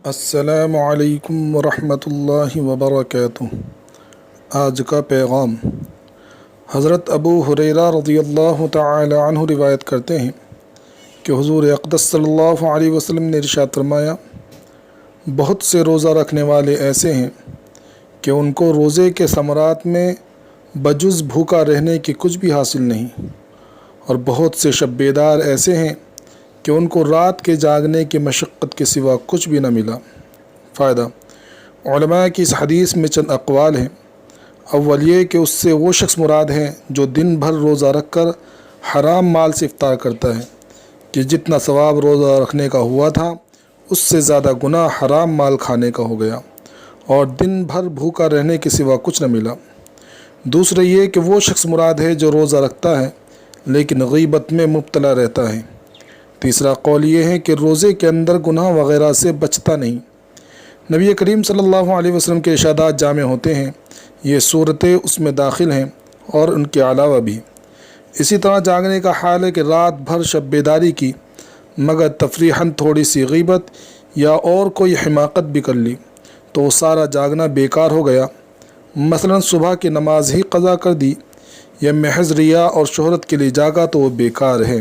السلام علیکم ورحمۃ اللہ وبرکاتہ۔ آج کا پیغام۔ حضرت ابو ہریرہ رضی اللہ تعالی عنہ روایت کرتے ہیں کہ حضور اقدس صلی اللہ علیہ وسلم نے ارشاد فرمایا، بہت سے روزہ رکھنے والے ایسے ہیں کہ ان کو روزے کے ثمرات میں بجز بھوکا رہنے کی کچھ بھی حاصل نہیں، اور بہت سے شب بیدار ایسے ہیں کہ ان کو رات کے جاگنے کی مشقت کے سوا کچھ بھی نہ ملا۔ فائدہ: علماء کی اس حدیث میں چند اقوال ہیں۔ اول یہ کہ اس سے وہ شخص مراد ہے جو دن بھر روزہ رکھ کر حرام مال سے افطار کرتا ہے کہ جتنا ثواب روزہ رکھنے کا ہوا تھا اس سے زیادہ گناہ حرام مال کھانے کا ہو گیا، اور دن بھر بھوکا رہنے کے سوا کچھ نہ ملا۔ دوسرا یہ کہ وہ شخص مراد ہے جو روزہ رکھتا ہے لیکن غیبت میں مبتلا رہتا ہے۔ تیسرا قول یہ ہے کہ روزے کے اندر گناہ وغیرہ سے بچتا نہیں۔ نبی کریم صلی اللہ علیہ وسلم کے ارشادات جامع ہوتے ہیں، یہ صورتیں اس میں داخل ہیں اور ان کے علاوہ بھی۔ اسی طرح جاگنے کا حال ہے کہ رات بھر شب بیداری کی مگر تفریحاً تھوڑی سی غیبت یا اور کوئی حماقت بھی کر لی تو وہ سارا جاگنا بیکار ہو گیا۔ مثلا صبح کی نماز ہی قضا کر دی یا محض ریا اور شہرت کے لیے جاگا تو وہ بیکار ہے۔